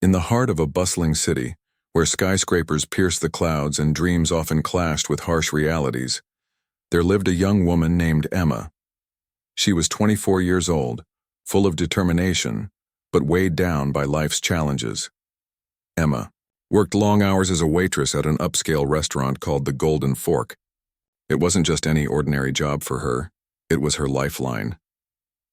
In the heart of a bustling city, where skyscrapers pierced the clouds and dreams often clashed with harsh realities, there lived a young woman named Emma. She was 24 years old, full of determination, but weighed down by life's challenges. Emma worked long hours as a waitress at an upscale restaurant called the Golden Fork. It wasn't just any ordinary job for her, it was her lifeline.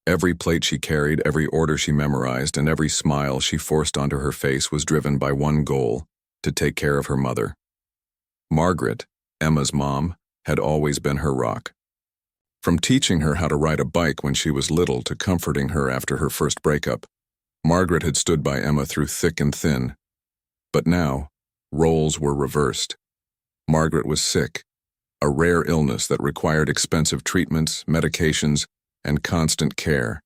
Every plate she carried, every order she memorized, and every smile she forced onto her face was driven by one goal: to take care of her mother. Margaret, Emma's mom, had always been her rock. From teaching her how to ride a bike when she was little to comforting her after her first breakup, Margaret had stood by Emma through thick and thin. But now, roles were reversed. Margaret was sick, a rare illness that required expensive treatments, medications, and constant care.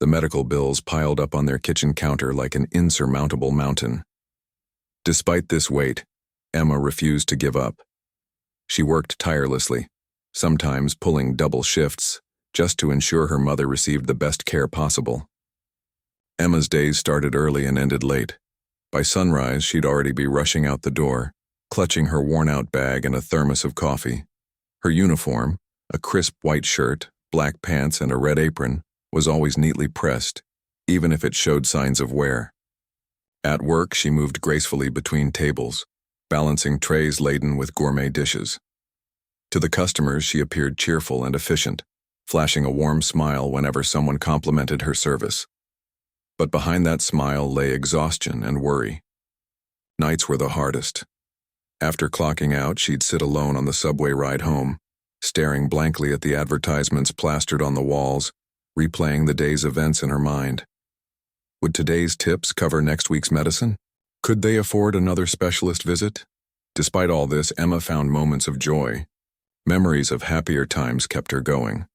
The medical bills piled up on their kitchen counter like an insurmountable mountain. Despite this weight, Emma refused to give up. She worked tirelessly, sometimes pulling double shifts, just to ensure her mother received the best care possible. Emma's days started early and ended late. By sunrise, she'd already be rushing out the door, clutching her worn-out bag and a thermos of coffee. Her uniform, a crisp white shirt, black pants, and a red apron, was always neatly pressed, even if it showed signs of wear. At work, she moved gracefully between tables, balancing trays laden with gourmet dishes. To the customers, she appeared cheerful and efficient, flashing a warm smile whenever someone complimented her service. But behind that smile lay exhaustion and worry. Nights were the hardest. After clocking out, she'd sit alone on the subway ride home, staring blankly at the advertisements plastered on the walls, replaying the day's events in her mind. Would today's tips cover next week's medicine? Could they afford another specialist visit? Despite all this, Emma found moments of joy. Memories of happier times kept her going.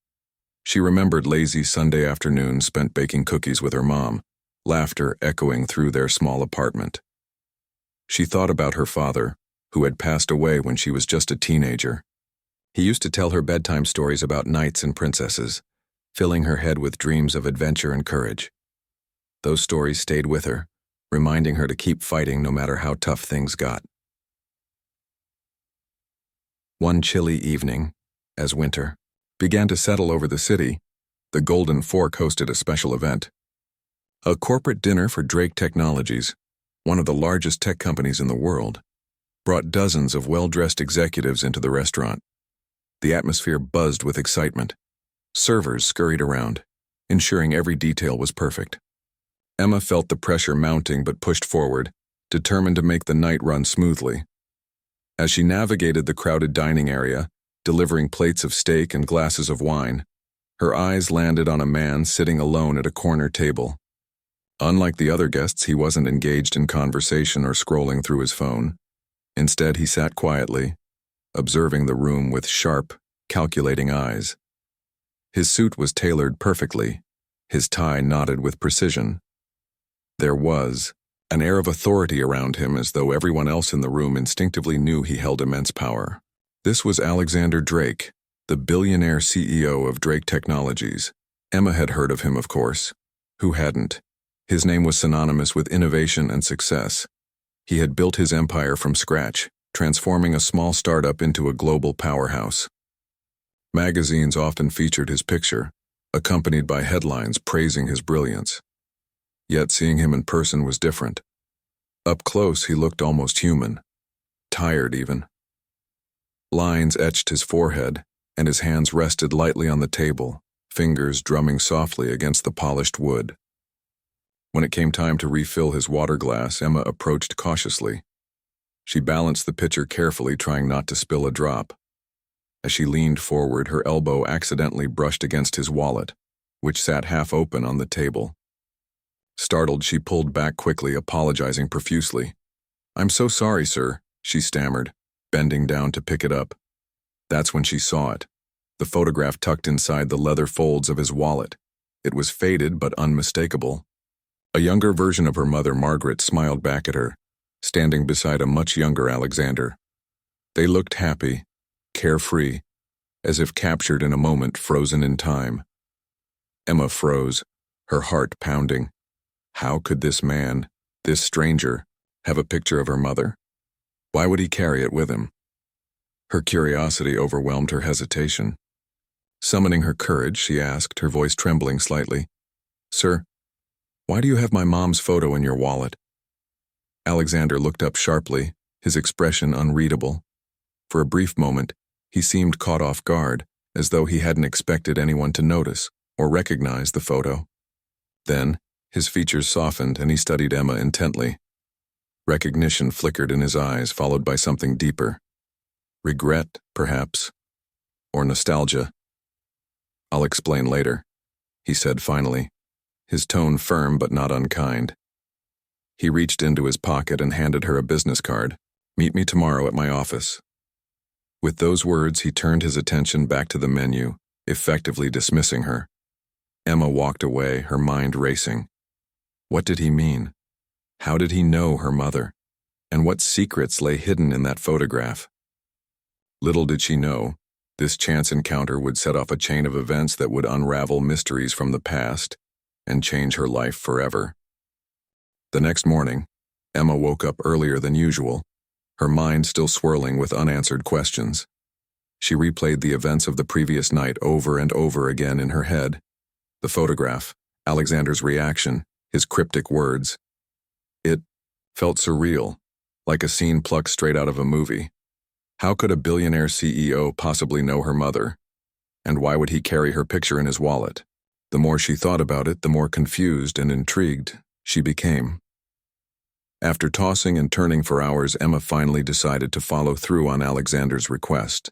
She remembered lazy Sunday afternoons spent baking cookies with her mom, laughter echoing through their small apartment. She thought about her father, who had passed away when she was just a teenager. He used to tell her bedtime stories about knights and princesses, filling her head with dreams of adventure and courage. Those stories stayed with her, reminding her to keep fighting no matter how tough things got. One chilly evening, as winter began to settle over the city, the Golden Fork hosted a special event. A corporate dinner for Drake Technologies, one of the largest tech companies in the world, brought dozens of well-dressed executives into the restaurant. The atmosphere buzzed with excitement. Servers scurried around, ensuring every detail was perfect. Emma felt the pressure mounting but pushed forward, determined to make the night run smoothly. As she navigated the crowded dining area, delivering plates of steak and glasses of wine, her eyes landed on a man sitting alone at a corner table. Unlike the other guests, he wasn't engaged in conversation or scrolling through his phone. Instead, he sat quietly, observing the room with sharp, calculating eyes. His suit was tailored perfectly, his tie knotted with precision. There was an air of authority around him, as though everyone else in the room instinctively knew he held immense power. This was Alexander Drake, the billionaire CEO of Drake Technologies. Emma had heard of him, of course. Who hadn't? His name was synonymous with innovation and success. He had built his empire from scratch, transforming a small startup into a global powerhouse. Magazines often featured his picture, accompanied by headlines praising his brilliance. Yet seeing him in person was different. Up close, he looked almost human, tired even. Lines etched his forehead, and his hands rested lightly on the table, fingers drumming softly against the polished wood. When it came time to refill his water glass, Emma approached cautiously. She balanced the pitcher carefully, trying not to spill a drop. As she leaned forward, her elbow accidentally brushed against his wallet, which sat half open on the table. Startled, she pulled back quickly, apologizing profusely. "I'm so sorry, sir," she stammered, bending down to pick it up. That's when she saw it, the photograph tucked inside the leather folds of his wallet. It was faded but unmistakable. A younger version of her mother, Margaret, smiled back at her, standing beside a much younger Alexander. They looked happy, carefree, as if captured in a moment frozen in time. Emma froze, her heart pounding. How could this man, This stranger have a picture of her mother? Why would he carry it with him? Her curiosity overwhelmed her hesitation. Summoning her courage, she asked, her voice trembling slightly, "Sir, why do you have my mom's photo in your wallet?" Alexander looked up sharply, his expression unreadable. For a brief moment, he seemed caught off guard, as though he hadn't expected anyone to notice or recognize the photo. Then, his features softened and he studied Emma intently. Recognition flickered in his eyes, followed by something deeper. Regret, perhaps, or nostalgia. "I'll explain later," he said finally, his tone firm but not unkind. He reached into his pocket and handed her a business card. "Meet me tomorrow at my office." With those words, he turned his attention back to the menu, effectively dismissing her. Emma walked away, her mind racing. What did he mean? How did he know her mother? And what secrets lay hidden in that photograph? Little did she know, this chance encounter would set off a chain of events that would unravel mysteries from the past and change her life forever. The next morning, Emma woke up earlier than usual, her mind still swirling with unanswered questions. She replayed the events of the previous night over and over again in her head. The photograph, Alexander's reaction, his cryptic words. It felt surreal, like a scene plucked straight out of a movie. How could a billionaire CEO possibly know her mother? And why would he carry her picture in his wallet? The more she thought about it, the more confused and intrigued she became. After tossing and turning for hours, Emma finally decided to follow through on Alexander's request.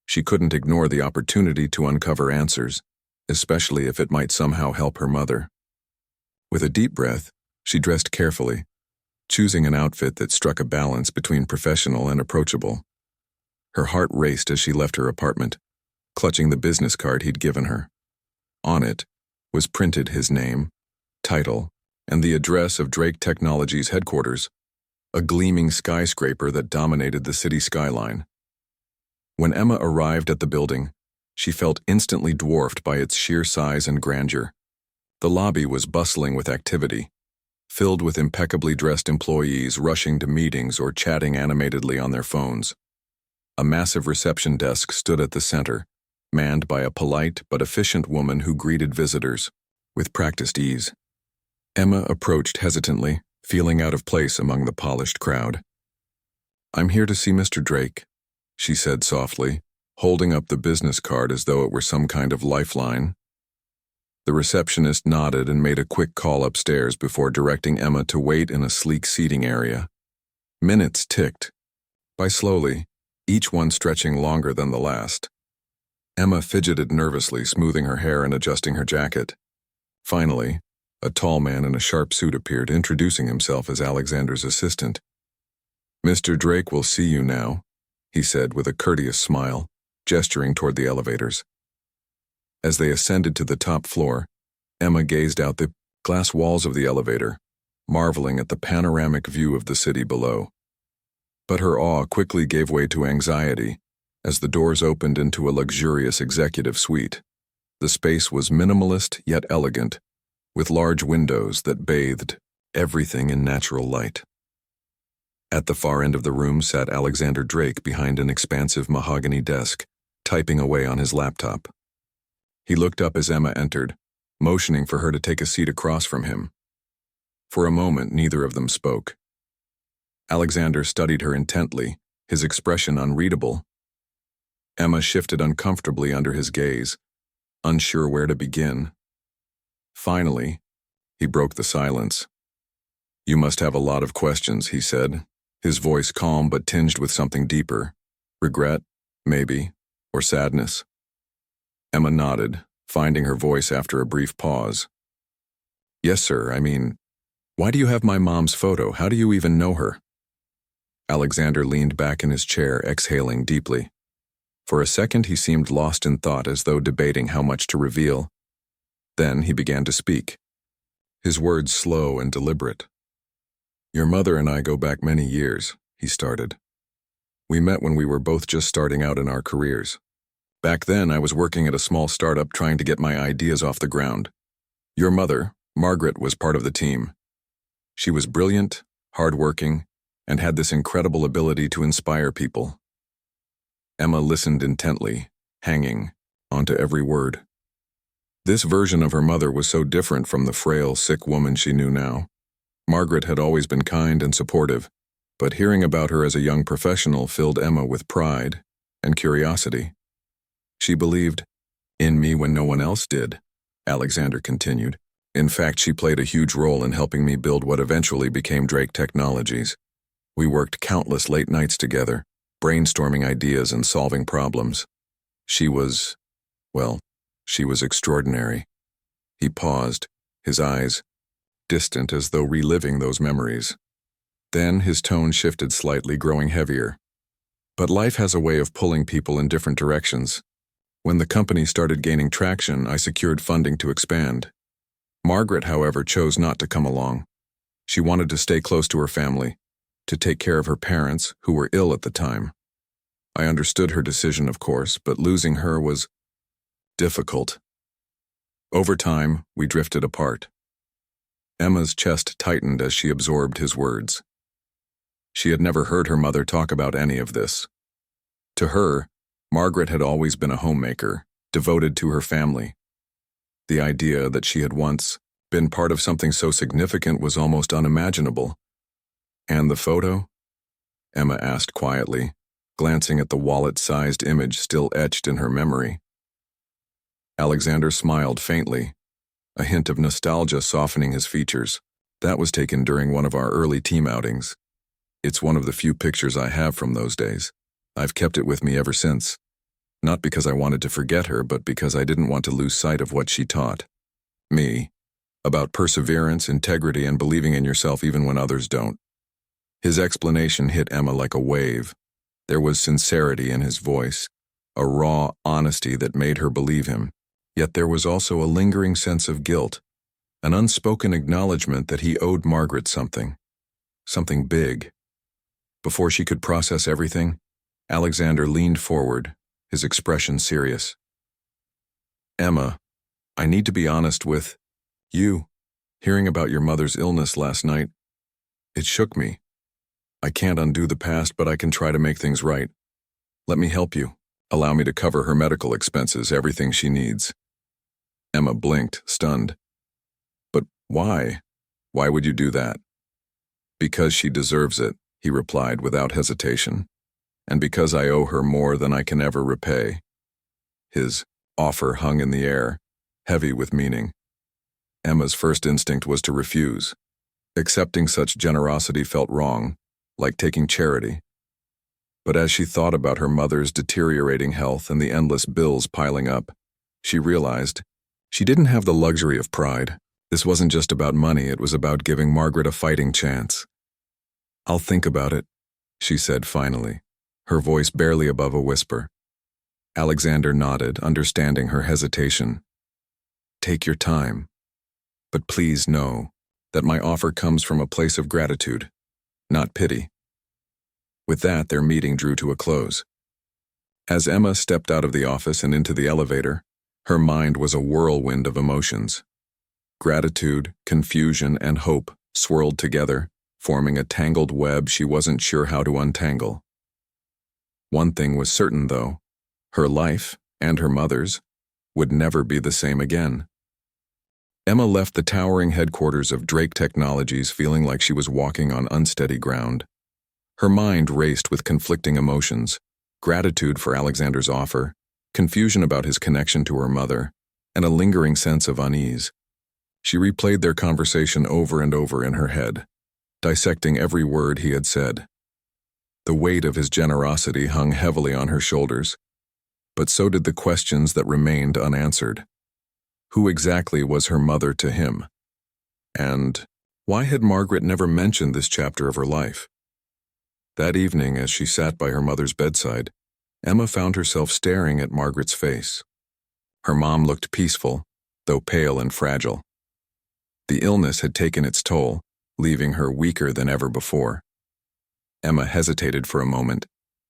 She couldn't ignore the opportunity to uncover answers, especially if it might somehow help her mother. With a deep breath, she dressed carefully, choosing an outfit that struck a balance between professional and approachable. Her heart raced as she left her apartment, clutching the business card he'd given her. On it was printed his name, title, and the address of Drake Technologies' headquarters, a gleaming skyscraper that dominated the city skyline. When Emma arrived at the building, she felt instantly dwarfed by its sheer size and grandeur. The lobby was bustling with activity, filled with impeccably dressed employees rushing to meetings or chatting animatedly on their phones. A massive reception desk stood at the center, manned by a polite but efficient woman who greeted visitors with practiced ease. Emma approached hesitantly, feeling out of place among the polished crowd. "I'm here to see Mr. Drake," she said softly, holding up the business card as though it were some kind of lifeline. The receptionist nodded and made a quick call upstairs before directing Emma to wait in a sleek seating area. Minutes ticked, by slowly, each one stretching longer than the last. Emma fidgeted nervously, smoothing her hair and adjusting her jacket. Finally, a tall man in a sharp suit appeared, introducing himself as Alexander's assistant. "Mr. Drake will see you now," he said with a courteous smile, gesturing toward the elevators. As they ascended to the top floor, Emma gazed out the glass walls of the elevator, marveling at the panoramic view of the city below. But her awe quickly gave way to anxiety as the doors opened into a luxurious executive suite. The space was minimalist yet elegant, with large windows that bathed everything in natural light. At the far end of the room sat Alexander Drake behind an expansive mahogany desk, typing away on his laptop. He looked up as Emma entered, motioning for her to take a seat across from him. For a moment, neither of them spoke. Alexander studied her intently, his expression unreadable. Emma shifted uncomfortably under his gaze, unsure where to begin. Finally, he broke the silence. "You must have a lot of questions," he said, his voice calm but tinged with something deeper. Regret, maybe, or sadness. Emma nodded, finding her voice after a brief pause. "Yes, sir, why do you have my mom's photo? How do you even know her?" Alexander leaned back in his chair, exhaling deeply. For a second he seemed lost in thought, as though debating how much to reveal. Then he began to speak, his words slow and deliberate. "Your mother and I go back many years," he started. "We met when we were both just starting out in our careers. Back then, I was working at a small startup trying to get my ideas off the ground. Your mother, Margaret, was part of the team. She was brilliant, hardworking, and had this incredible ability to inspire people. Emma listened intently, hanging onto every word. This version of her mother was so different from the frail, sick woman she knew now. Margaret had always been kind and supportive, but hearing about her as a young professional filled Emma with pride and curiosity. She believed in me when no one else did, Alexander continued. In fact, she played a huge role in helping me build what eventually became Drake Technologies. We worked countless late nights together, brainstorming ideas and solving problems. She was extraordinary. He paused, his eyes distant as though reliving those memories. Then his tone shifted slightly, growing heavier. But life has a way of pulling people in different directions. When the company started gaining traction, I secured funding to expand. Margaret, however, chose not to come along. She wanted to stay close to her family, to take care of her parents, who were ill at the time. I understood her decision, of course, but losing her was difficult. Over time, we drifted apart. Emma's chest tightened as she absorbed his words. She had never heard her mother talk about any of this. To her, Margaret had always been a homemaker, devoted to her family. The idea that she had once been part of something so significant was almost unimaginable. And the photo? Emma asked quietly, glancing at the wallet-sized image still etched in her memory. Alexander smiled faintly, a hint of nostalgia softening his features. That was taken during one of our early team outings. It's one of the few pictures I have from those days. I've kept it with me ever since. Not because I wanted to forget her, but because I didn't want to lose sight of what she taught me, about perseverance, integrity, and believing in yourself even when others don't. His explanation hit Emma like a wave. There was sincerity in his voice, a raw honesty that made her believe him. Yet there was also a lingering sense of guilt, an unspoken acknowledgement that he owed Margaret something big. Before she could process everything, Alexander leaned forward, his expression serious. Emma, I need to be honest with you. Hearing about your mother's illness last night, it shook me. I can't undo the past, but I can try to make things right. Let me help you. Allow me to cover her medical expenses, everything she needs. Emma blinked, stunned. But why? Why would you do that? Because she deserves it, he replied without hesitation. And because I owe her more than I can ever repay. His offer hung in the air, heavy with meaning. Emma's first instinct was to refuse. Accepting such generosity felt wrong, like taking charity. But as she thought about her mother's deteriorating health and the endless bills piling up, she realized she didn't have the luxury of pride. This wasn't just about money, it was about giving Margaret a fighting chance. I'll think about it, she said finally, her voice barely above a whisper. Alexander nodded, understanding her hesitation. Take your time. But please know that my offer comes from a place of gratitude, not pity. With that, their meeting drew to a close. As Emma stepped out of the office and into the elevator, her mind was a whirlwind of emotions. Gratitude, confusion, and hope swirled together, forming a tangled web she wasn't sure how to untangle. One thing was certain, though. Her life, and her mother's, would never be the same again. Emma left the towering headquarters of Drake Technologies feeling like she was walking on unsteady ground. Her mind raced with conflicting emotions, gratitude for Alexander's offer, confusion about his connection to her mother, and a lingering sense of unease. She replayed their conversation over and over in her head, dissecting every word he had said. The weight of his generosity hung heavily on her shoulders, but so did the questions that remained unanswered. Who exactly was her mother to him? And why had Margaret never mentioned this chapter of her life? That evening, as she sat by her mother's bedside, Emma found herself staring at Margaret's face. Her mom looked peaceful, though pale and fragile. The illness had taken its toll, leaving her weaker than ever before. Emma hesitated for a moment,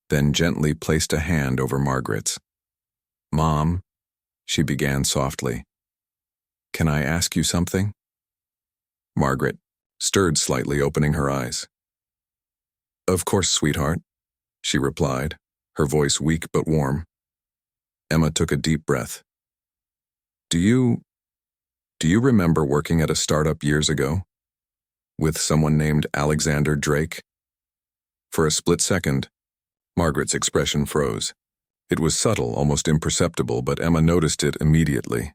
then gently placed a hand over Margaret's. "Mom," she began softly, "can I ask you something?" Margaret stirred slightly, opening her eyes. "Of course, sweetheart," she replied, her voice weak but warm. Emma took a deep breath. Do you remember working at a startup years ago? With someone named Alexander Drake?" For a split second, Margaret's expression froze. It was subtle, almost imperceptible, but Emma noticed it immediately.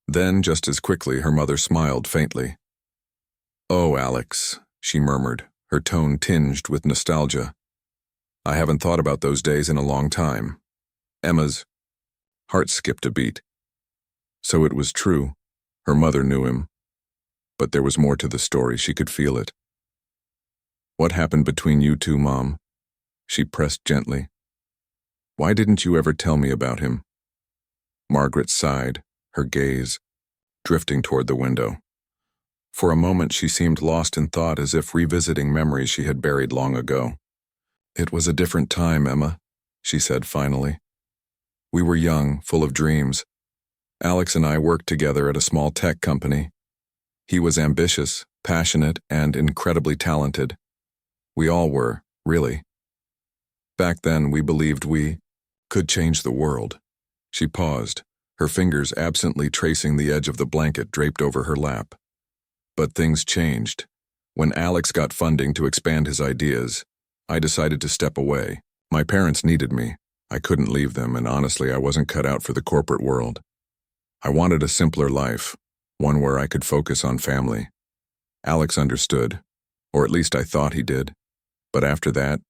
Then, just as quickly, her mother smiled faintly. "Oh, Alex," she murmured, her tone tinged with nostalgia. "I haven't thought about those days in a long time." Emma's heart skipped a beat. So it was true. Her mother knew him. But there was more to the story. She could feel it. "What happened between you two, Mom?" she pressed gently. "Why didn't you ever tell me about him?" Margaret sighed, her gaze drifting toward the window. For a moment she seemed lost in thought, as if revisiting memories she had buried long ago. "It was a different time, Emma," she said finally. "We were young, full of dreams. Alex and I worked together at a small tech company. He was ambitious, passionate, and incredibly talented. We all were, really. Back then, we believed we could change the world." She paused, her fingers absently tracing the edge of the blanket draped over her lap. But things changed. When Alex got funding to expand his ideas, I decided to step away. My parents needed me. I couldn't leave them, and honestly, I wasn't cut out for the corporate world. I wanted a simpler life, one where I could focus on family. Alex understood, or at least I thought he did. But after that,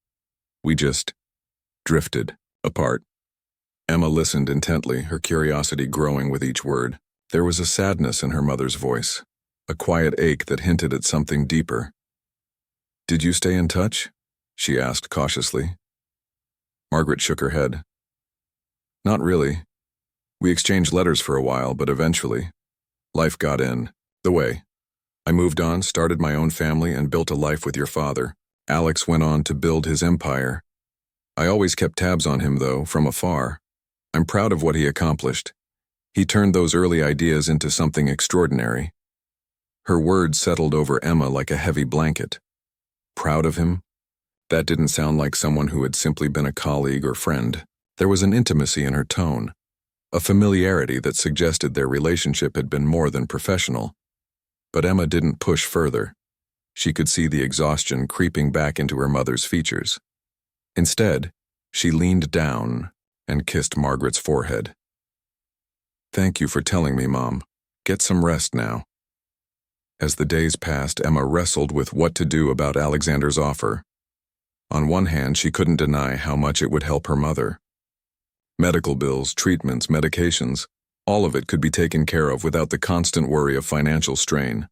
we just drifted apart. Emma listened intently, her curiosity growing with each word. There was a sadness in her mother's voice, a quiet ache that hinted at something deeper. "Did you stay in touch?" she asked cautiously. Margaret shook her head. "Not really. We exchanged letters for a while, but eventually, life got in the way. I moved on, started my own family, and built a life with your father. Alex went on to build his empire. I always kept tabs on him, though, from afar. I'm proud of what he accomplished. He turned those early ideas into something extraordinary." Her words settled over Emma like a heavy blanket. Proud of him? That didn't sound like someone who had simply been a colleague or friend. There was an intimacy in her tone, a familiarity that suggested their relationship had been more than professional. But Emma didn't push further. She could see the exhaustion creeping back into her mother's features. Instead, she leaned down and kissed Margaret's forehead. "Thank you for telling me, Mom. Get some rest now." As the days passed, Emma wrestled with what to do about Alexander's offer. On one hand, she couldn't deny how much it would help her mother. Medical bills, treatments, medications, all of it could be taken care of without the constant worry of financial strain.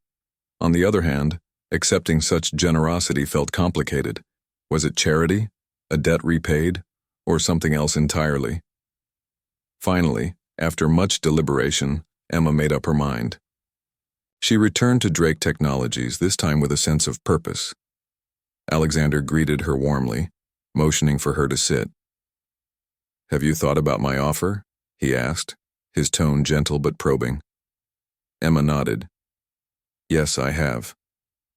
On the other hand, accepting such generosity felt complicated. Was it charity, a debt repaid, or something else entirely? Finally, after much deliberation, Emma made up her mind. She returned to Drake Technologies, this time with a sense of purpose. Alexander greeted her warmly, motioning for her to sit. "Have you thought about my offer?" he asked, his tone gentle but probing. Emma nodded. "Yes, I have.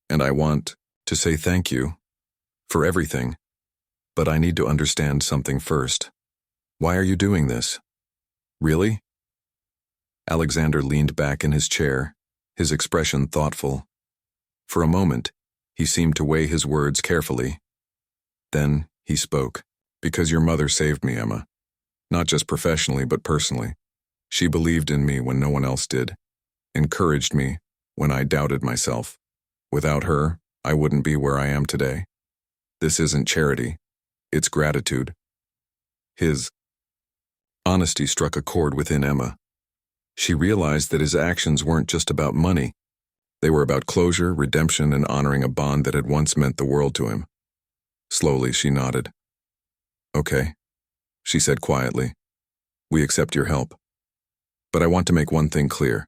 And I want to say thank you for everything. But I need to understand something first. Why are you doing this? Really?" Alexander leaned back in his chair, his expression thoughtful. For a moment, he seemed to weigh his words carefully. Then he spoke. "Because your mother saved me, Emma. Not just professionally, but personally. She believed in me when no one else did, encouraged me when I doubted myself. Without her, I wouldn't be where I am today. This isn't charity. It's gratitude." His honesty struck a chord within Emma. She realized that his actions weren't just about money. They were about closure, redemption, and honoring a bond that had once meant the world to him. Slowly, she nodded. "Okay," she said quietly. "We accept your help. But I want to make one thing clear.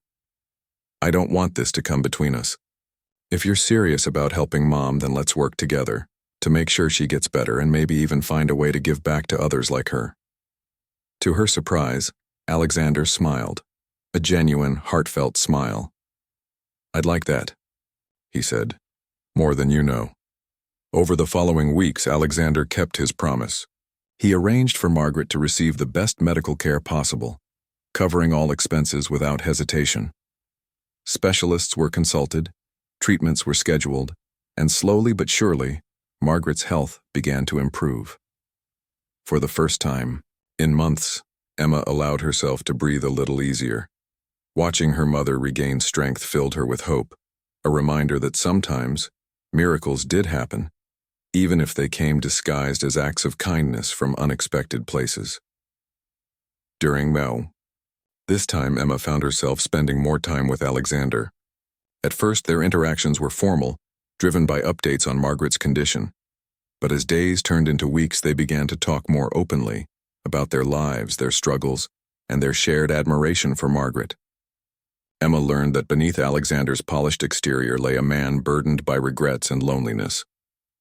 I don't want this to come between us. If you're serious about helping Mom, then let's work together to make sure she gets better and maybe even find a way to give back to others like her." To her surprise, Alexander smiled, a genuine, heartfelt smile. "I'd like that," he said. More than you know. Over the following weeks, Alexander kept his promise. He arranged for Margaret to receive the best medical care possible, covering all expenses without hesitation. Specialists were consulted, treatments were scheduled, and slowly but surely, Margaret's health began to improve. For the first time, in months, Emma allowed herself to breathe a little easier. Watching her mother regain strength filled her with hope, a reminder that sometimes miracles did happen, even if they came disguised as acts of kindness from unexpected places. During this time Emma found herself spending more time with Alexander. At first their interactions were formal, driven by updates on Margaret's condition. But as days turned into weeks, they began to talk more openly about their lives, their struggles, and their shared admiration for Margaret. Emma learned that beneath Alexander's polished exterior lay a man burdened by regrets and loneliness.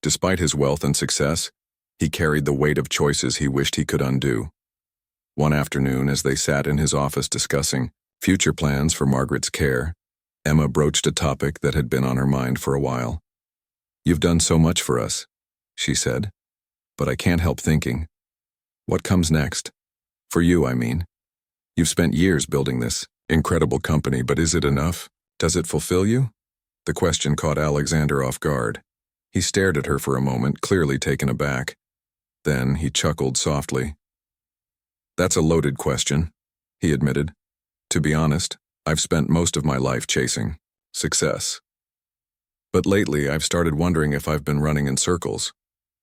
Despite his wealth and success, he carried the weight of choices he wished he could undo. One afternoon, as they sat in his office discussing future plans for Margaret's care, Emma broached a topic that had been on her mind for a while. "You've done so much for us," she said, "but I can't help thinking, what comes next? For you, I mean. You've spent years building this incredible company, but is it enough? Does it fulfill you?" The question caught Alexander off guard. He stared at her for a moment, clearly taken aback. Then he chuckled softly. "That's a loaded question," he admitted. "To be honest, I've spent most of my life chasing success. But lately I've started wondering if I've been running in circles.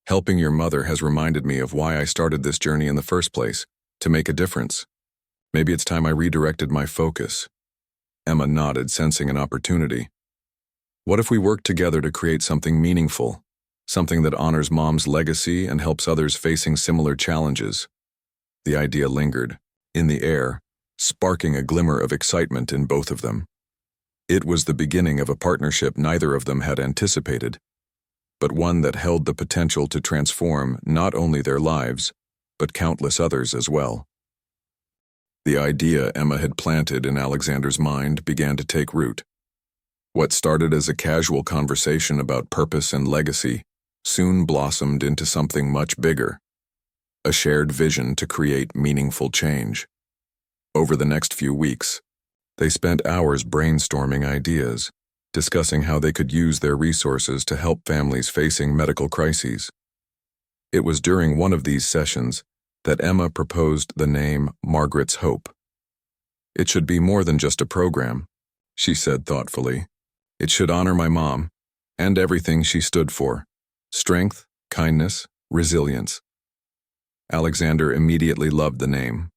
Helping your mother has reminded me of why I started this journey in the first place, to make a difference. Maybe it's time I redirected my focus." Emma nodded, sensing an opportunity. "What if we work together to create something meaningful, something that honors Mom's legacy and helps others facing similar challenges?" The idea lingered, in the air, sparking a glimmer of excitement in both of them. It was the beginning of a partnership neither of them had anticipated, but one that held the potential to transform not only their lives, but countless others as well. The idea Emma had planted in Alexander's mind began to take root. What started as a casual conversation about purpose and legacy soon blossomed into something much bigger, a shared vision to create meaningful change. Over the next few weeks, they spent hours brainstorming ideas, discussing how they could use their resources to help families facing medical crises. It was during one of these sessions that Emma proposed the name Margaret's Hope. "It should be more than just a program," she said thoughtfully. "It should honor my mom and everything she stood for: strength, kindness, resilience." Alexander immediately loved the name.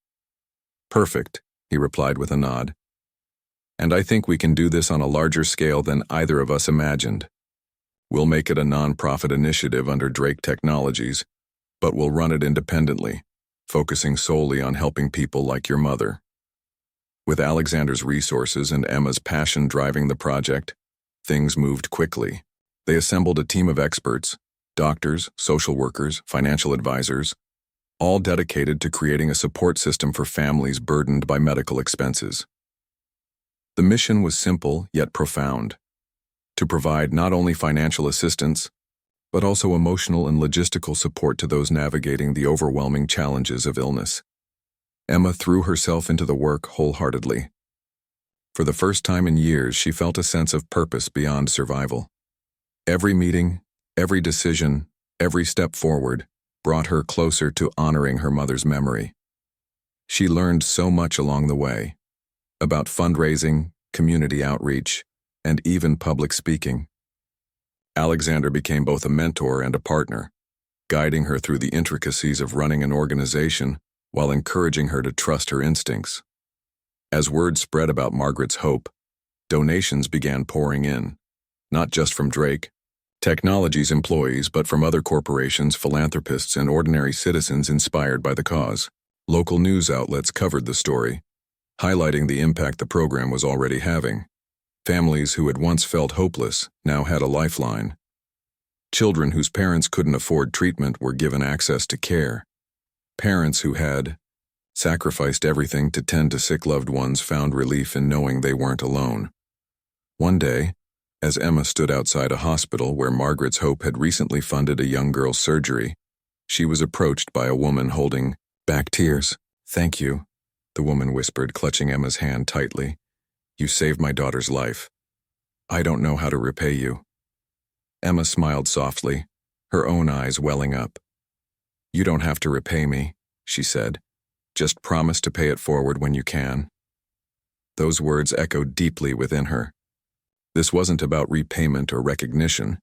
"Perfect," he replied with a nod. "And I think we can do this on a larger scale than either of us imagined. We'll make it a non-profit initiative under Drake Technologies, but we'll run it independently, focusing solely on helping people like your mother." With Alexander's resources and Emma's passion driving the project, things moved quickly. They assembled a team of experts, doctors, social workers, financial advisors, all dedicated to creating a support system for families burdened by medical expenses. The mission was simple yet profound: to provide not only financial assistance, but also emotional and logistical support to those navigating the overwhelming challenges of illness. Emma threw herself into the work wholeheartedly. For the first time in years, she felt a sense of purpose beyond survival. Every meeting, every decision, every step forward brought her closer to honoring her mother's memory. She learned so much along the way, about fundraising, community outreach, and even public speaking. Alexander became both a mentor and a partner, guiding her through the intricacies of running an organization while encouraging her to trust her instincts. As word spread about Margaret's Hope, donations began pouring in, not just from Drake Technologies employees, but from other corporations, philanthropists, and ordinary citizens inspired by the cause. Local news outlets covered the story, highlighting the impact the program was already having. Families who had once felt hopeless now had a lifeline. Children whose parents couldn't afford treatment were given access to care. Parents who had sacrificed everything to tend to sick loved ones found relief in knowing they weren't alone. One day, As Emma stood outside a hospital where Margaret's Hope had recently funded a young girl's surgery, she was approached by a woman holding back tears. "Thank you," the woman whispered, clutching Emma's hand tightly. "You saved my daughter's life. I don't know how to repay you." Emma smiled softly, her own eyes welling up. "You don't have to repay me," she said. "Just promise to pay it forward when you can." Those words echoed deeply within her. This wasn't about repayment or recognition.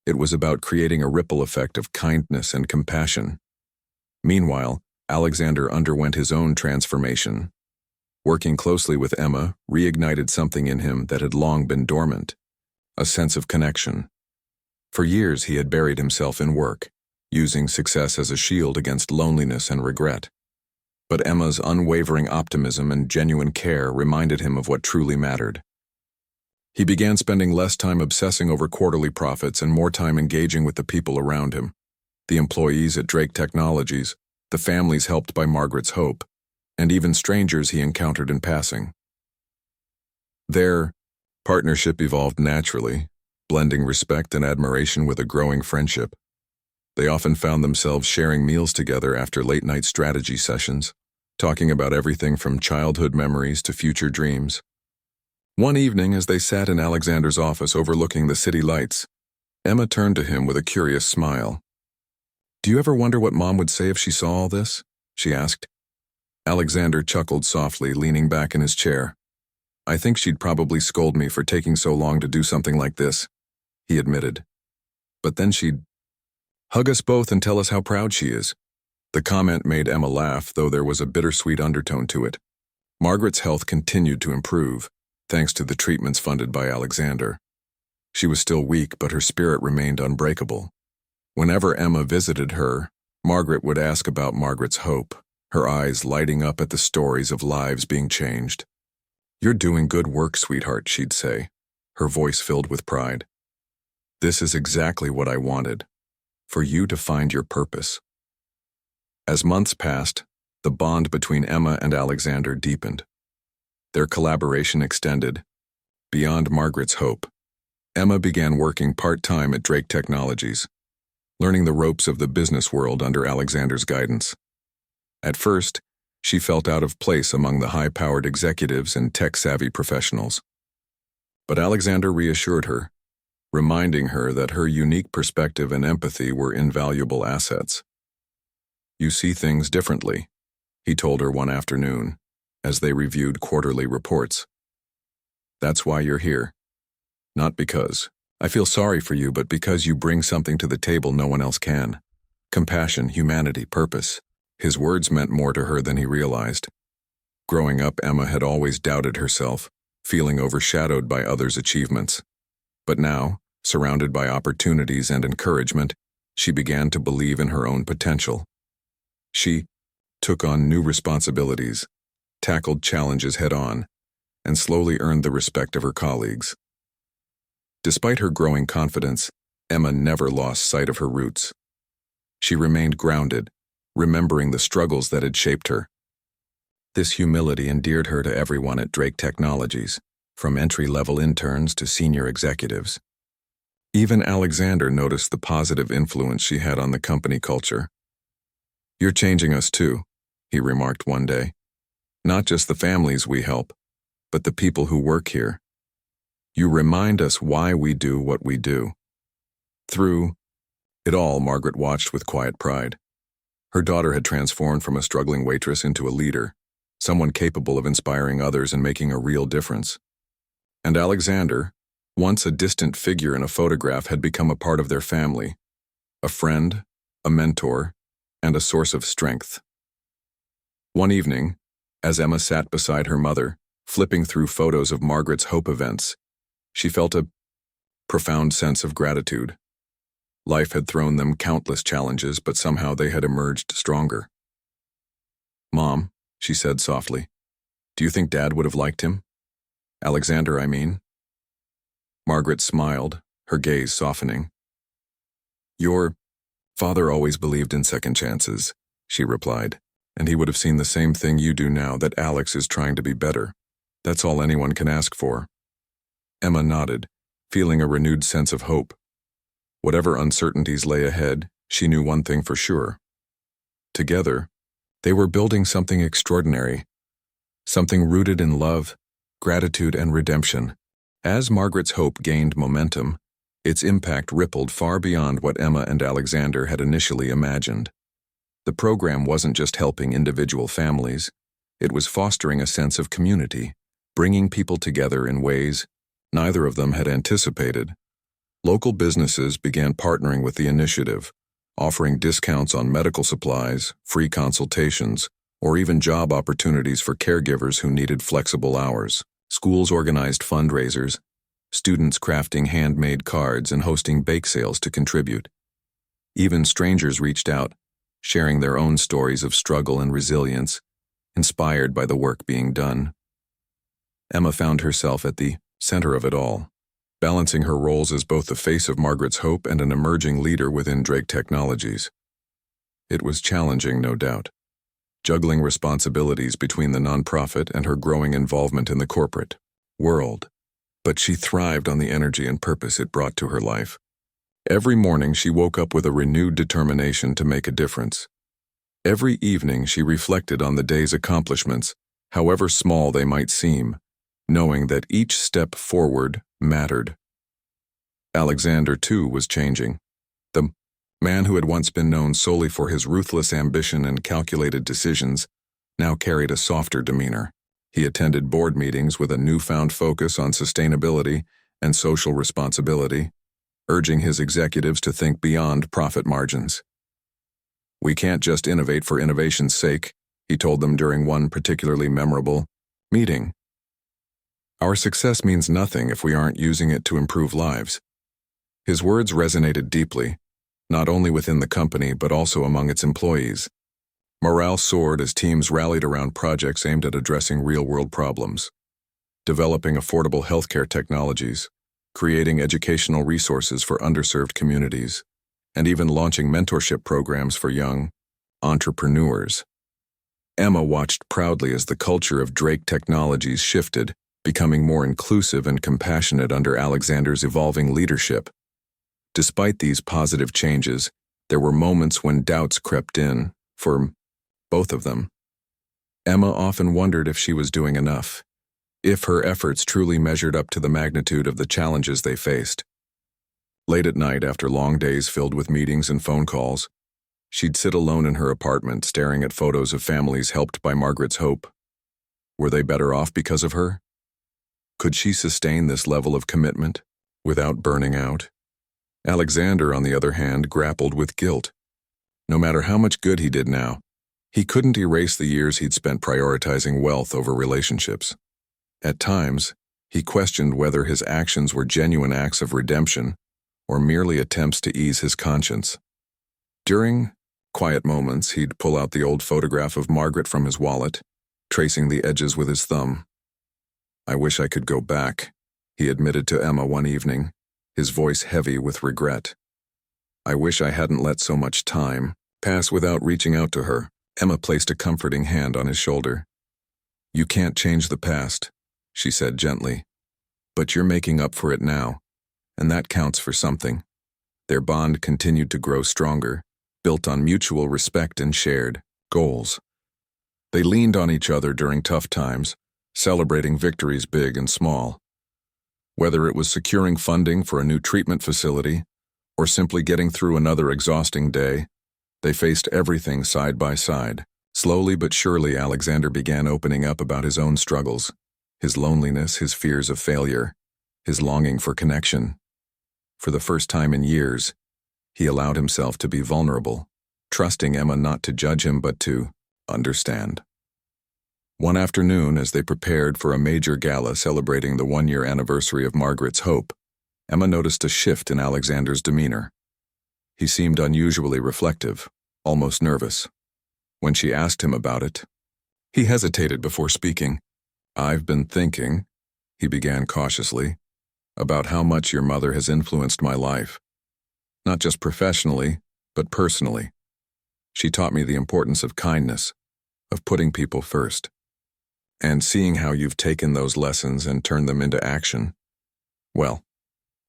It was about creating a ripple effect of kindness and compassion. Meanwhile, Alexander underwent his own transformation. Working closely with Emma reignited something in him that had long been dormant, a sense of connection. For years he had buried himself in work, using success as a shield against loneliness and regret. But Emma's unwavering optimism and genuine care reminded him of what truly mattered. He began spending less time obsessing over quarterly profits and more time engaging with the people around him, the employees at Drake Technologies, the families helped by Margaret's Hope, and even strangers he encountered in passing. Their partnership evolved naturally, blending respect and admiration with a growing friendship. They often found themselves sharing meals together after late-night strategy sessions, talking about everything from childhood memories to future dreams. One evening, as they sat in Alexander's office overlooking the city lights, Emma turned to him with a curious smile. "Do you ever wonder what Mom would say if she saw all this?" she asked. Alexander chuckled softly, leaning back in his chair. "I think she'd probably scold me for taking so long to do something like this," he admitted. "But then she'd hug us both and tell us how proud she is." The comment made Emma laugh, though there was a bittersweet undertone to it. Margaret's health continued to improve, thanks to the treatments funded by Alexander. She was still weak, but her spirit remained unbreakable. Whenever Emma visited her, Margaret would ask about Margaret's Hope, her eyes lighting up at the stories of lives being changed. "You're doing good work, sweetheart," she'd say, her voice filled with pride. "This is exactly what I wanted, for you to find your purpose." As months passed, the bond between Emma and Alexander deepened. Their collaboration extended beyond Margaret's Hope. Emma began working part-time at Drake Technologies, learning the ropes of the business world under Alexander's guidance. At first, she felt out of place among the high-powered executives and tech-savvy professionals. But Alexander reassured her, reminding her that her unique perspective and empathy were invaluable assets. "You see things differently," he told her one afternoon, as they reviewed quarterly reports. "That's why you're here. Not because I feel sorry for you, but because you bring something to the table no one else can. Compassion, humanity, purpose." His words meant more to her than he realized. Growing up, Emma had always doubted herself, feeling overshadowed by others' achievements. But now, surrounded by opportunities and encouragement, she began to believe in her own potential. She took on new responsibilities, tackled challenges head-on, and slowly earned the respect of her colleagues. Despite her growing confidence, Emma never lost sight of her roots. She remained grounded, remembering the struggles that had shaped her. This humility endeared her to everyone at Drake Technologies, from entry-level interns to senior executives. Even Alexander noticed the positive influence she had on the company culture. "You're changing us too," he remarked one day. "Not just the families we help, but the people who work here. You remind us why we do what we do." Through it all, Margaret watched with quiet pride. Her daughter had transformed from a struggling waitress into a leader, someone capable of inspiring others and making a real difference. And Alexander, once a distant figure in a photograph, had become a part of their family, a friend, a mentor, and a source of strength. One evening, as Emma sat beside her mother, flipping through photos of Margaret's Hope events, she felt a profound sense of gratitude. Life had thrown them countless challenges, but somehow they had emerged stronger. "Mom," she said softly, "do you think Dad would have liked him? Alexander, I mean." Margaret smiled, her gaze softening. "Your father always believed in second chances," she replied, "and he would have seen the same thing you do now, that Alex is trying to be better. That's all anyone can ask for." Emma nodded, feeling a renewed sense of hope. Whatever uncertainties lay ahead, she knew one thing for sure. Together, they were building something extraordinary, something rooted in love, gratitude, and redemption. As Margaret's hope gained momentum, its impact rippled far beyond what Emma and Alexander had initially imagined. The program wasn't just helping individual families, it was fostering a sense of community, bringing people together in ways neither of them had anticipated. Local businesses began partnering with the initiative, offering discounts on medical supplies, free consultations, or even job opportunities for caregivers who needed flexible hours. Schools organized fundraisers, students crafting handmade cards and hosting bake sales to contribute. Even strangers reached out, sharing their own stories of struggle and resilience, inspired by the work being done. Emma found herself at the center of it all, balancing her roles as both the face of Margaret's hope and an emerging leader within Drake Technologies. It was challenging, no doubt, juggling responsibilities between the nonprofit and her growing involvement in the corporate world. But she thrived on the energy and purpose it brought to her life. Every morning she woke up with a renewed determination to make a difference. Every evening she reflected on the day's accomplishments, however small they might seem, knowing that each step forward mattered. Alexander, too, was changing. The man who had once been known solely for his ruthless ambition and calculated decisions now carried a softer demeanor. He attended board meetings with a newfound focus on sustainability and social responsibility, urging his executives to think beyond profit margins. "We can't just innovate for innovation's sake," he told them during one particularly memorable meeting. "Our success means nothing if we aren't using it to improve lives." His words resonated deeply, not only within the company but also among its employees. Morale soared as teams rallied around projects aimed at addressing real-world problems, developing affordable healthcare technologies, creating educational resources for underserved communities, and even launching mentorship programs for young entrepreneurs. Emma watched proudly as the culture of Drake Technologies shifted, becoming more inclusive and compassionate under Alexander's evolving leadership. Despite these positive changes, there were moments when doubts crept in, for both of them. Emma often wondered if she was doing enough, if her efforts truly measured up to the magnitude of the challenges they faced. Late at night, after long days filled with meetings and phone calls, she'd sit alone in her apartment staring at photos of families helped by Margaret's hope. Were they better off because of her? Could she sustain this level of commitment without burning out? Alexander, on the other hand, grappled with guilt. No matter how much good he did now, he couldn't erase the years he'd spent prioritizing wealth over relationships. At times, he questioned whether his actions were genuine acts of redemption or merely attempts to ease his conscience. During quiet moments, he'd pull out the old photograph of Margaret from his wallet, tracing the edges with his thumb. "I wish I could go back," he admitted to Emma one evening, his voice heavy with regret. "I wish I hadn't let so much time pass without reaching out to her." Emma placed a comforting hand on his shoulder. "You can't change the past," she said gently, "but you're making up for it now, and that counts for something." Their bond continued to grow stronger, built on mutual respect and shared goals. They leaned on each other during tough times, celebrating victories big and small. Whether it was securing funding for a new treatment facility or simply getting through another exhausting day, they faced everything side by side. Slowly but surely, Alexander began opening up about his own struggles, his loneliness, his fears of failure, his longing for connection. For the first time in years, he allowed himself to be vulnerable, trusting Emma not to judge him but to understand. One afternoon, as they prepared for a major gala celebrating the one-year anniversary of Margaret's hope, Emma noticed a shift in Alexander's demeanor. He seemed unusually reflective, almost nervous. When she asked him about it, he hesitated before speaking. "I've been thinking," he began cautiously, "about how much your mother has influenced my life. Not just professionally, but personally. She taught me the importance of kindness, of putting people first. And seeing how you've taken those lessons and turned them into action, well,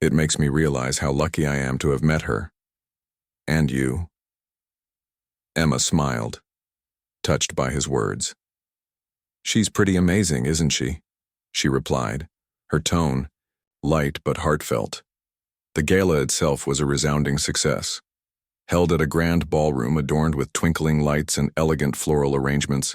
It makes me realize how lucky I am to have met her. And you." Emma smiled, touched by his words. "She's pretty amazing, isn't she?" she replied, her tone light but heartfelt. The gala itself was a resounding success. Held at a grand ballroom adorned with twinkling lights and elegant floral arrangements,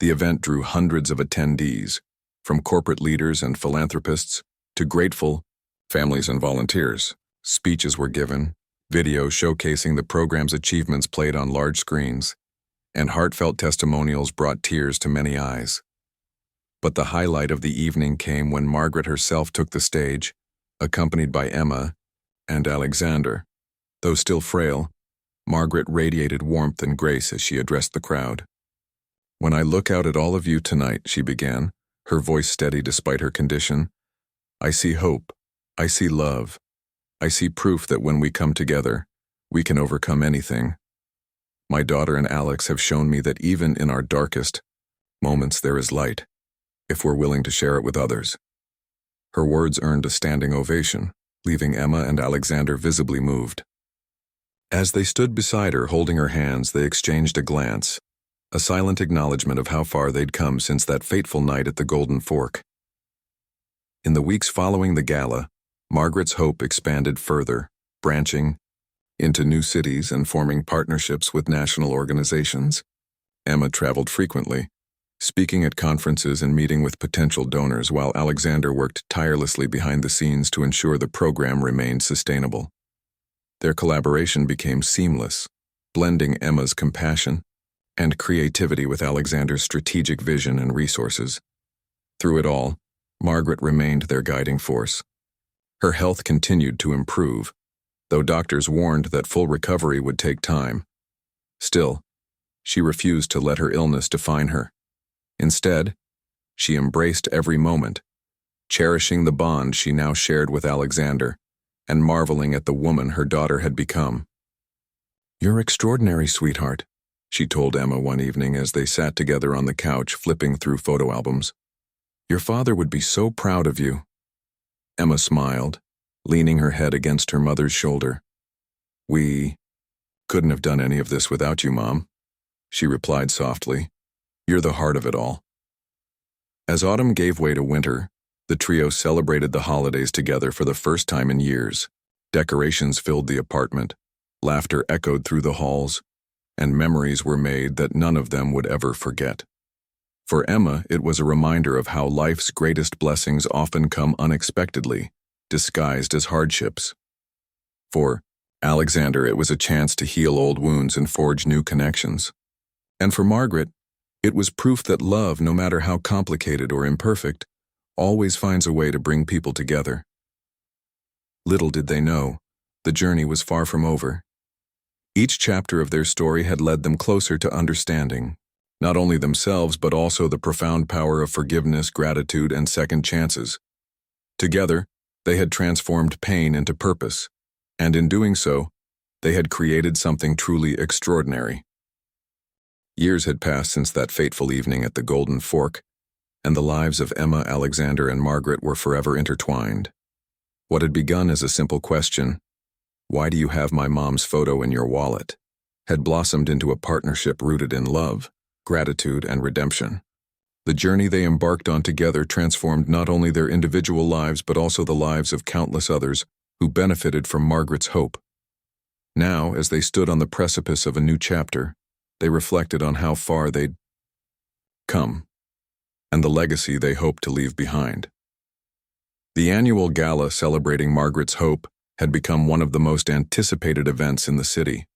the event drew hundreds of attendees, from corporate leaders and philanthropists to grateful families and volunteers. Speeches were given, videos showcasing the program's achievements played on large screens, and heartfelt testimonials brought tears to many eyes. But the highlight of the evening came when Margaret herself took the stage, accompanied by Emma and Alexander. Though still frail, Margaret radiated warmth and grace as she addressed the crowd. "When I look out at all of you tonight," she began, her voice steady despite her condition, "I see hope, I see love, I see proof that when we come together, we can overcome anything. My daughter and Alex have shown me that even in our darkest moments there is light, if we're willing to share it with others." Her words earned a standing ovation, leaving Emma and Alexander visibly moved. As they stood beside her, holding her hands, they exchanged a glance, a silent acknowledgement of how far they'd come since that fateful night at the Golden Fork. In the weeks following the gala, Margaret's hope expanded further, branching into new cities and forming partnerships with national organizations. Emma traveled frequently, speaking at conferences and meeting with potential donors, while Alexander worked tirelessly behind the scenes to ensure the program remained sustainable. Their collaboration became seamless, blending Emma's compassion and creativity with Alexander's strategic vision and resources. Through it all, Margaret remained their guiding force. Her health continued to improve, though doctors warned that full recovery would take time. Still, she refused to let her illness define her. Instead, she embraced every moment, cherishing the bond she now shared with Alexander and marveling at the woman her daughter had become. "You're extraordinary, sweetheart," she told Emma one evening as they sat together on the couch flipping through photo albums. "Your father would be so proud of you." Emma smiled, leaning her head against her mother's shoulder. "We couldn't have done any of this without you, Mom," she replied softly. "You're the heart of it all." As autumn gave way to winter, the trio celebrated the holidays together for the first time in years. Decorations filled the apartment, laughter echoed through the halls, and memories were made that none of them would ever forget. For Emma, it was a reminder of how life's greatest blessings often come unexpectedly, disguised as hardships. For Alexander, it was a chance to heal old wounds and forge new connections. And for Margaret, it was proof that love, no matter how complicated or imperfect, always finds a way to bring people together. Little did they know, the journey was far from over. Each chapter of their story had led them closer to understanding, not only themselves but also the profound power of forgiveness, gratitude, and second chances. Together, they had transformed pain into purpose, and in doing so, they had created something truly extraordinary. Years had passed since that fateful evening at the Golden Fork, and the lives of Emma, Alexander, and Margaret were forever intertwined. What had begun as a simple question, "Why do you have my mom's photo in your wallet?" had blossomed into a partnership rooted in love, gratitude, and redemption. The journey they embarked on together transformed not only their individual lives but also the lives of countless others who benefited from Margaret's hope. Now, as they stood on the precipice of a new chapter, they reflected on how far they'd come and the legacy they hoped to leave behind. The annual gala celebrating Margaret's hope had become one of the most anticipated events in the city.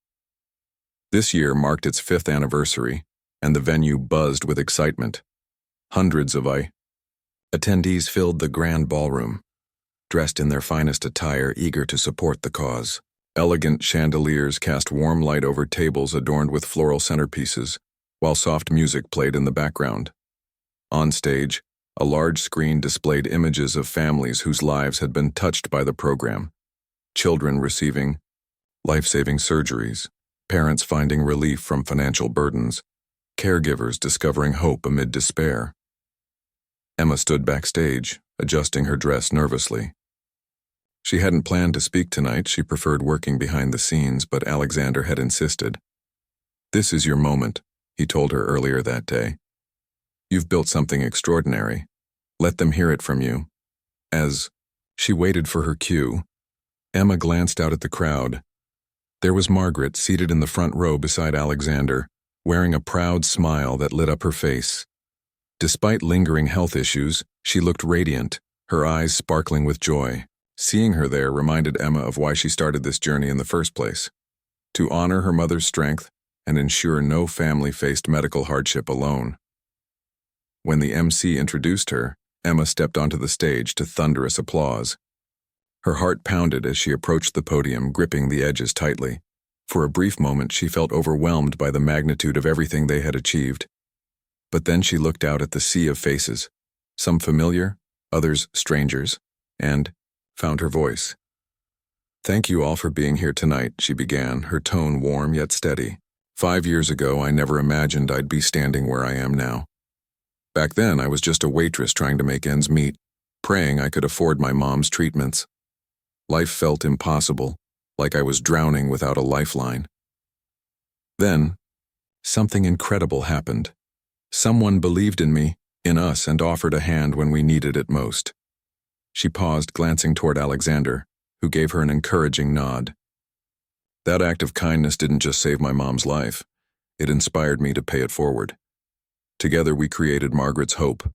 This year marked its 5th anniversary, and the venue buzzed with excitement. Hundreds of attendees filled the grand ballroom, dressed in their finest attire, eager to support the cause. Elegant chandeliers cast warm light over tables adorned with floral centerpieces, while soft music played in the background. On stage, a large screen displayed images of families whose lives had been touched by the program. Children receiving life-saving surgeries, parents finding relief from financial burdens, caregivers discovering hope amid despair. Emma stood backstage, adjusting her dress nervously. She hadn't planned to speak tonight. She preferred working behind the scenes, but Alexander had insisted. "This is your moment," he told her earlier that day. "You've built something extraordinary. Let them hear it from you." As she waited for her cue, Emma glanced out at the crowd. There was Margaret seated in the front row beside Alexander, wearing a proud smile that lit up her face. Despite lingering health issues, she looked radiant, her eyes sparkling with joy. Seeing her there reminded Emma of why she started this journey in the first place: to honor her mother's strength and ensure no family faced medical hardship alone. When the MC introduced her, Emma stepped onto the stage to thunderous applause. Her heart pounded as she approached the podium, gripping the edges tightly. For a brief moment, she felt overwhelmed by the magnitude of everything they had achieved. But then she looked out at the sea of faces, some familiar, others strangers, and found her voice. "Thank you all for being here tonight," she began, her tone warm yet steady. "5 years ago, I never imagined I'd be standing where I am now. Back then, I was just a waitress trying to make ends meet, praying I could afford my mom's treatments. Life felt impossible, like I was drowning without a lifeline. Then, something incredible happened. Someone believed in me, in us, and offered a hand when we needed it most." She paused, glancing toward Alexander, who gave her an encouraging nod. "That act of kindness didn't just save my mom's life. It inspired me to pay it forward. Together we created Margaret's Hope,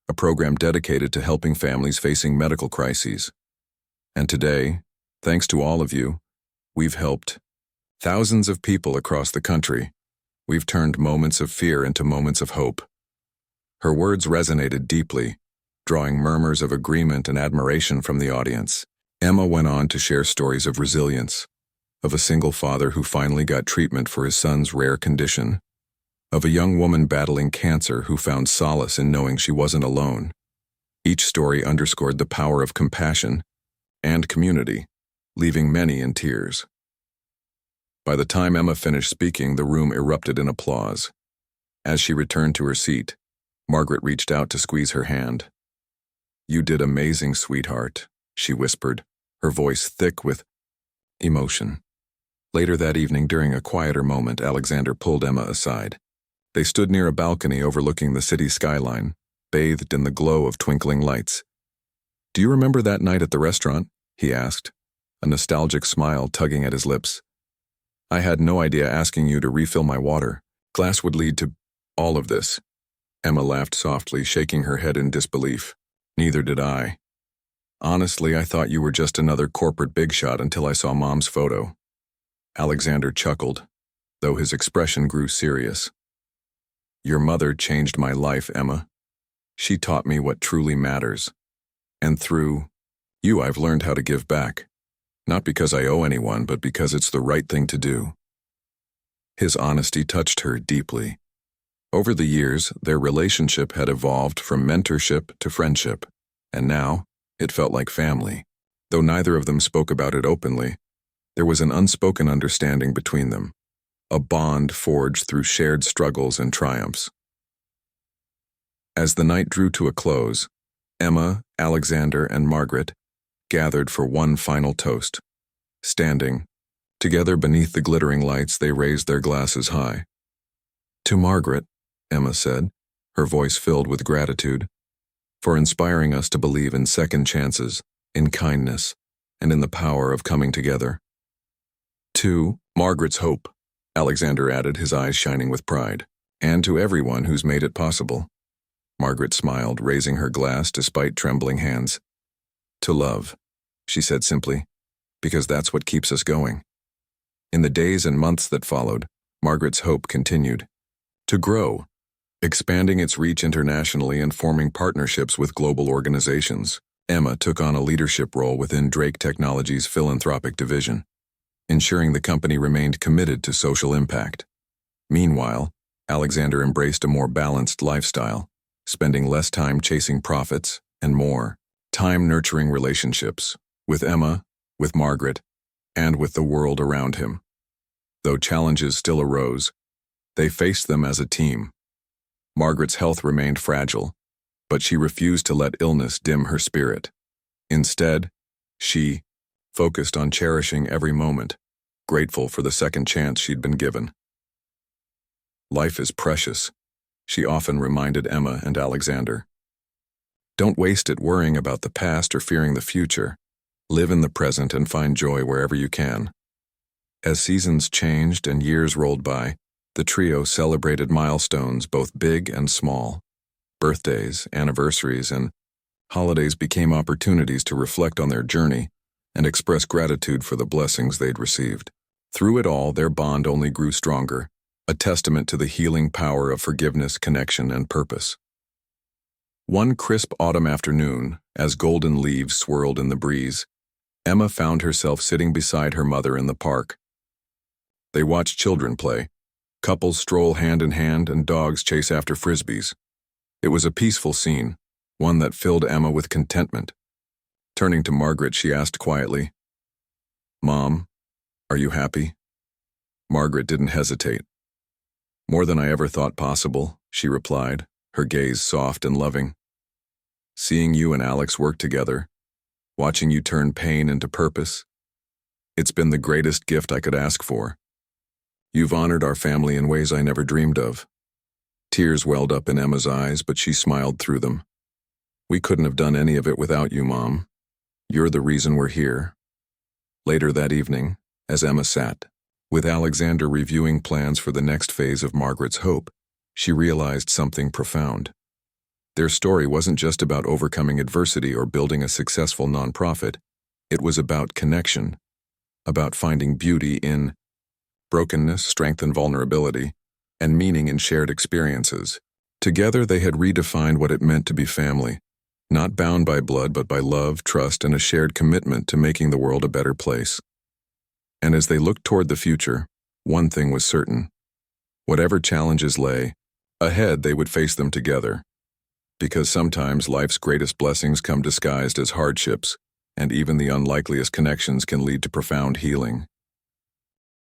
a program dedicated to helping families facing medical crises. And today, thanks to all of you, we've helped thousands of people across the country. We've turned moments of fear into moments of hope." Her words resonated deeply, drawing murmurs of agreement and admiration from the audience. Emma went on to share stories of resilience, of a single father who finally got treatment for his son's rare condition, of a young woman battling cancer who found solace in knowing she wasn't alone. Each story underscored the power of compassion and community, leaving many in tears. By the time Emma finished speaking, the room erupted in applause. As she returned to her seat, Margaret reached out to squeeze her hand. "You did amazing, sweetheart," she whispered, her voice thick with emotion. Later that evening, during a quieter moment, Alexander pulled Emma aside. They stood near a balcony overlooking the city skyline, bathed in the glow of twinkling lights. "Do you remember that night at the restaurant?" he asked, a nostalgic smile tugging at his lips. "I had no idea asking you to refill my water glass would lead to all of this." Emma laughed softly, shaking her head in disbelief. "Neither did I. Honestly, I thought you were just another corporate big shot until I saw Mom's photo." Alexander chuckled, though his expression grew serious. "Your mother changed my life, Emma. She taught me what truly matters. And through you, I've learned how to give back. Not because I owe anyone, but because it's the right thing to do." His honesty touched her deeply. Over the years, their relationship had evolved from mentorship to friendship, and now it felt like family. Though neither of them spoke about it openly, there was an unspoken understanding between them, a bond forged through shared struggles and triumphs. As the night drew to a close, Emma, Alexander, and Margaret gathered for one final toast. Standing together beneath the glittering lights, they raised their glasses high. "To Margaret," Emma said, her voice filled with gratitude, "for inspiring us to believe in second chances, in kindness, and in the power of coming together." "To Margaret's Hope," Alexander added, his eyes shining with pride, "and to everyone who's made it possible." Margaret smiled, raising her glass despite trembling hands. "To love," she said simply, "because that's what keeps us going." In the days and months that followed, Margaret's Hope continued to grow, expanding its reach internationally and forming partnerships with global organizations. Emma took on a leadership role within Drake Technologies' philanthropic division, ensuring the company remained committed to social impact. Meanwhile, Alexander embraced a more balanced lifestyle, spending less time chasing profits and more time nurturing relationships with Emma, with Margaret, and with the world around him. Though challenges still arose, they faced them as a team. Margaret's health remained fragile, but she refused to let illness dim her spirit. Instead, she focused on cherishing every moment, grateful for the second chance she'd been given. Life is precious, she often reminded Emma and Alexander. Don't waste it worrying about the past or fearing the future. Live in the present and find joy wherever you can. As seasons changed and years rolled by, the trio celebrated milestones both big and small. Birthdays, anniversaries, and holidays became opportunities to reflect on their journey and express gratitude for the blessings they'd received. Through it all, their bond only grew stronger, a testament to the healing power of forgiveness, connection, and purpose. One crisp autumn afternoon, as golden leaves swirled in the breeze, Emma found herself sitting beside her mother in the park. They watched children play, couples stroll hand in hand, and dogs chase after frisbees. It was a peaceful scene, one that filled Emma with contentment. Turning to Margaret, she asked quietly, "Mom, are you happy?" Margaret didn't hesitate. "More than I ever thought possible," she replied, her gaze soft and loving. "Seeing you and Alex work together, watching you turn pain into purpose, it's been the greatest gift I could ask for. You've honored our family in ways I never dreamed of." Tears welled up in Emma's eyes, but she smiled through them. "We couldn't have done any of it without you, Mom. You're the reason we're here." Later that evening, as Emma sat, with Alexander reviewing plans for the next phase of Margaret's hope, she realized something profound. Their story wasn't just about overcoming adversity or building a successful nonprofit. It was about connection, about finding beauty in brokenness, strength in vulnerability, and meaning in shared experiences. Together they had redefined what it meant to be family, not bound by blood but by love, trust, and a shared commitment to making the world a better place. And as they looked toward the future, one thing was certain. Whatever challenges lay ahead, they would face them together. Because sometimes life's greatest blessings come disguised as hardships, and even the unlikeliest connections can lead to profound healing.